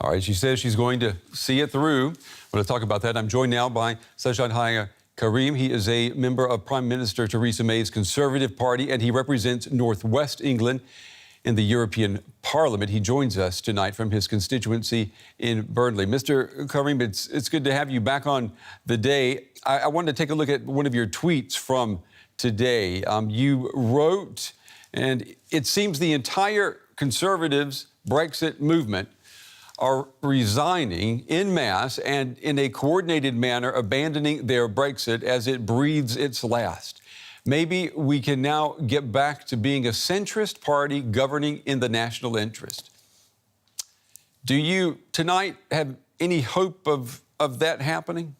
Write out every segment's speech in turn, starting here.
All right, she says she's going to see it through. I want to talk about that. I'm joined now by Sajjad Karim. He is a member of Prime Minister Theresa May's Conservative Party, and he represents Northwest England in the European Parliament. He joins us tonight from his constituency in Burnley. Mr. Karim, it's good to have you back on the day. I wanted to take a look at one of your tweets from today. You wrote, and it seems the entire Conservatives' Brexit movement are resigning en masse and in a coordinated manner abandoning their Brexit as it breathes its last. Maybe we can now get back to being a centrist party governing in the national interest. Do you tonight have any hope of that happening?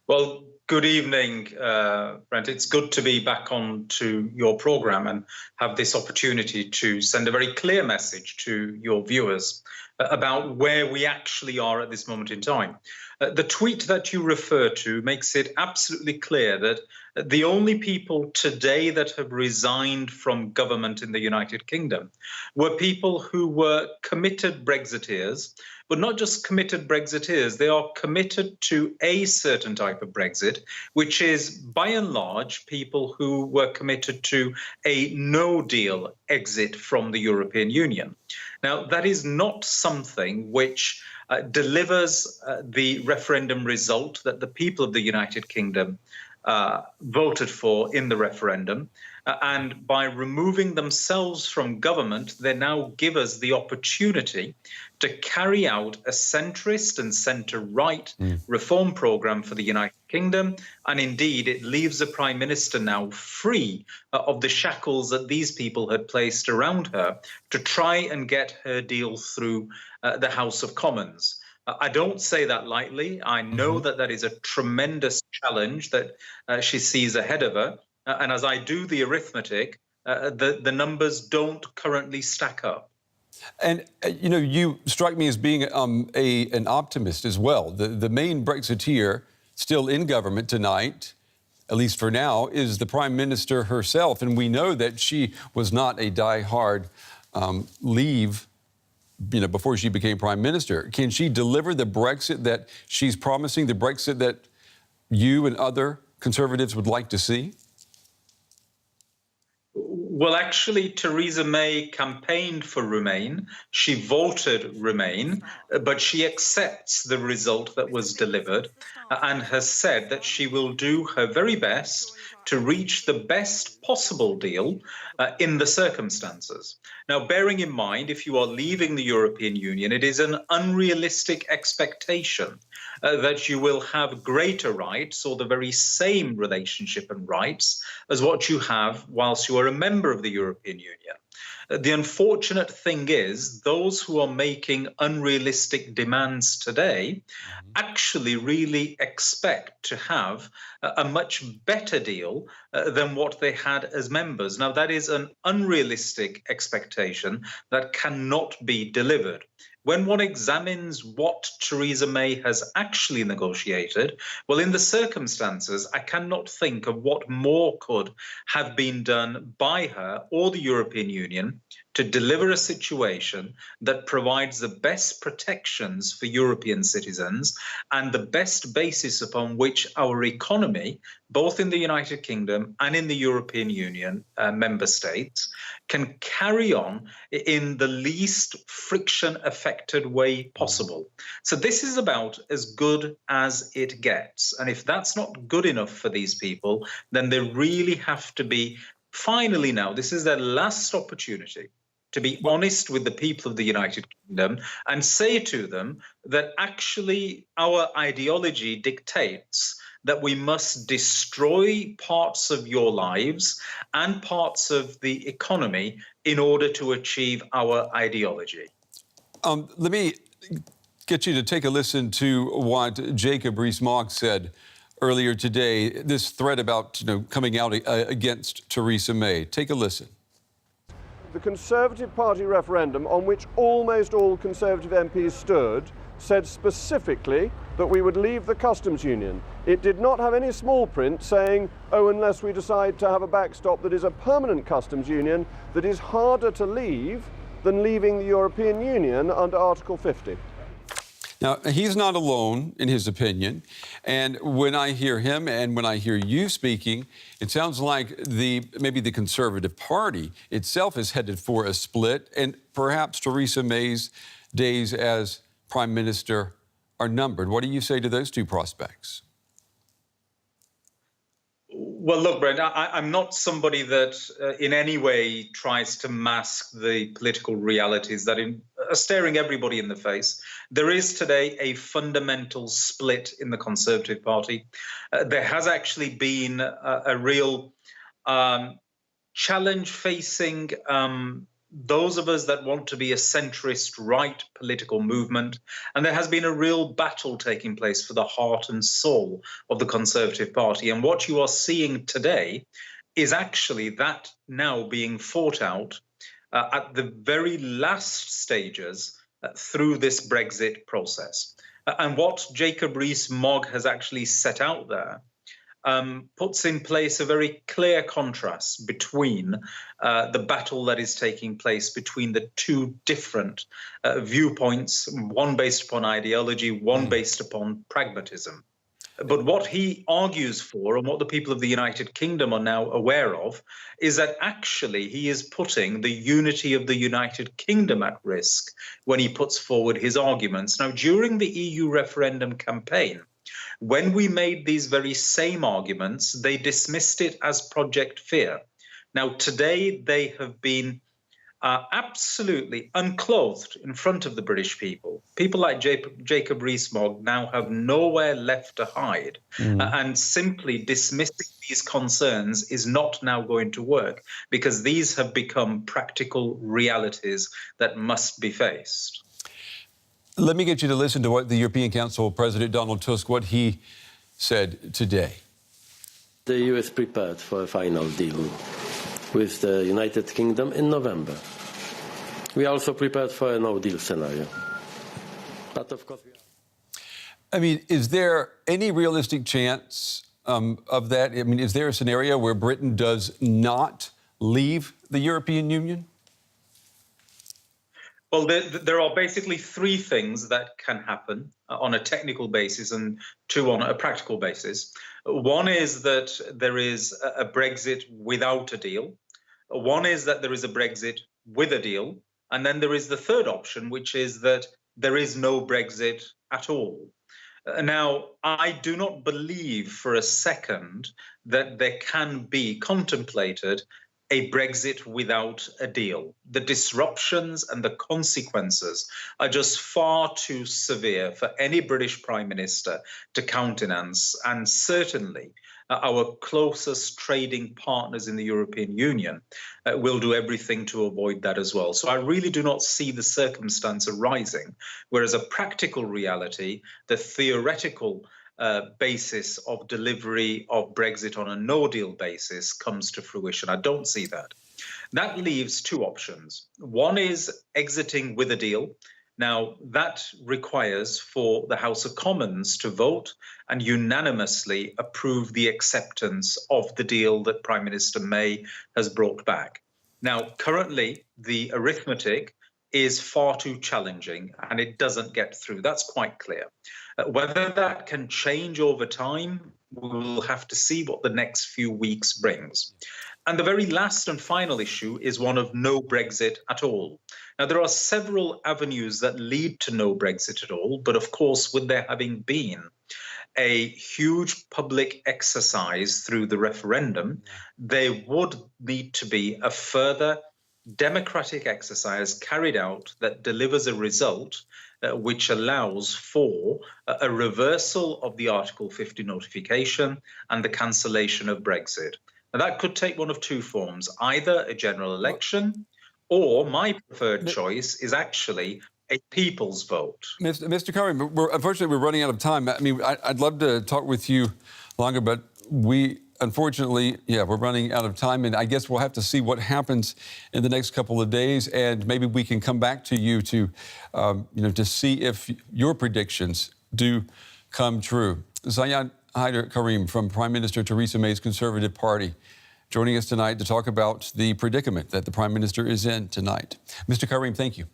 Well, good evening, Brent. It's good to be back on to your programme and have this opportunity to send a very clear message to your viewers about where we actually are at this moment in time. The tweet that you refer to makes it absolutely clear that the only people today that have resigned from government in the United Kingdom were people who were committed Brexiteers, but not just committed Brexiteers, they are committed to a certain type of Brexit, which is by and large people who were committed to a no-deal exit from the European Union. Now, that is not something which delivers the referendum result that the people of the United Kingdom voted for in the referendum. And by removing themselves from government, they now give us the opportunity to carry out a centrist and centre-right reform programme for the United Kingdom. And indeed, it leaves the Prime Minister now free of the shackles that these people had placed around her to try and get her deal through the House of Commons. I don't say that lightly. I know that that is a tremendous challenge that she sees ahead of her. And as I do the arithmetic, the numbers don't currently stack up. And, you know, you strike me as being an optimist as well. The main Brexiteer still in government tonight, at least for now, is the Prime Minister herself. And we know that she was not a die-hard Leave, you know, before she became Prime Minister. Can she deliver the Brexit that she's promising, the Brexit that you and other Conservatives would like to see? Well, actually, Theresa May campaigned for Remain. She voted Remain, but she accepts the result that was delivered and has said that she will do her very best to reach the best possible deal in the circumstances. Now, bearing in mind, if you are leaving the European Union, it is an unrealistic expectation that you will have greater rights or the very same relationship and rights as what you have whilst you are a member of the European Union. The unfortunate thing is those who are making unrealistic demands today actually really expect to have a much better deal than what they had as members. Now, that is an unrealistic expectation that cannot be delivered. When one examines what Theresa May has actually negotiated, well, in the circumstances, I cannot think of what more could have been done by her or the European Union to deliver a situation that provides the best protections for European citizens and the best basis upon which our economy, both in the United Kingdom and in the European Union member states, can carry on in the least friction-affected way possible. So this is about as good as it gets. And if that's not good enough for these people, then they really have to be, finally now, this is their last opportunity to be honest with the people of the United Kingdom and say to them that actually our ideology dictates that we must destroy parts of your lives and parts of the economy in order to achieve our ideology. Let me get you to take a listen to what Jacob ReesMogg said earlier today, this threat about coming out against Theresa May. Take a listen. The Conservative Party referendum, on which almost all Conservative MPs stood, said specifically that we would leave the customs union. It did not have any small print saying, oh, unless we decide to have a backstop that is a permanent customs union that is harder to leave than leaving the European Union under Article 50. Now, he's not alone in his opinion. And when I hear him and when I hear you speaking, it sounds like maybe the Conservative Party itself is headed for a split, and perhaps Theresa May's days as Prime Minister are numbered. What do you say to those two prospects? Well, look, Brent, I'm not somebody that in any way tries to mask the political realities that are staring everybody in the face. There is today a fundamental split in the Conservative Party. There has actually been a real challenge facing those of us that want to be a centrist right political movement. And there has been a real battle taking place for the heart and soul of the Conservative Party. And what you are seeing today is actually that now being fought out at the very last stages through this Brexit process. And what Jacob Rees-Mogg has actually set out there puts in place a very clear contrast between the battle that is taking place between the two different viewpoints, one based upon ideology, one based upon pragmatism. But what he argues for, and what the people of the United Kingdom are now aware of, is that actually he is putting the unity of the United Kingdom at risk when he puts forward his arguments. Now, during the EU referendum campaign, when we made these very same arguments, they dismissed it as Project Fear. Now, today they have been absolutely unclothed in front of the British people. People like Jacob Rees-Mogg now have nowhere left to hide, and simply dismissing these concerns is not now going to work, because these have become practical realities that must be faced. Let me get you to listen to what the European Council President Donald Tusk, what he said today. The EU is prepared for a final deal with the United Kingdom in November. We are also prepared for a no-deal scenario. But of course, I mean, is there any realistic chance of that? I mean, is there a scenario where Britain does not leave the European Union? Well, there are basically three things that can happen on a technical basis and two on a practical basis. One is that there is a Brexit without a deal. One is that there is a Brexit with a deal. And then there is the third option, which is that there is no Brexit at all. Now, I do not believe for a second that there can be contemplated a Brexit without a deal. The disruptions and the consequences are just far too severe for any British Prime Minister to countenance, and certainly our closest trading partners in the European Union will do everything to avoid that as well. So I really do not see the circumstance arising, whereas a practical reality, the theoretical basis of delivery of Brexit on a no-deal basis comes to fruition. I don't see that. That leaves two options. One is exiting with a deal. Now, that requires for the House of Commons to vote and unanimously approve the acceptance of the deal that Prime Minister May has brought back. Now, currently, the arithmetic is far too challenging and it doesn't get through. That's quite clear. Whether that can change over time, we'll have to see what the next few weeks brings. And the very last and final issue is one of no Brexit at all. Now, there are several avenues that lead to no Brexit at all, but of course, with there having been a huge public exercise through the referendum, there would need to be a further democratic exercise carried out that delivers a result which allows for a reversal of the Article 50 notification and the cancellation of Brexit. Now, that could take one of two forms, either a general election or my preferred choice is actually a people's vote. Mr. Karim, unfortunately, we're running out of time. I mean, I'd love to talk with you longer, but unfortunately, we're running out of time, and I guess we'll have to see what happens in the next couple of days, and maybe we can come back to you to, to see if your predictions do come true. Sajjad Karim from Prime Minister Theresa May's Conservative Party. joining us tonight to talk about the predicament that the Prime Minister is in tonight. Mr. Karim, thank you.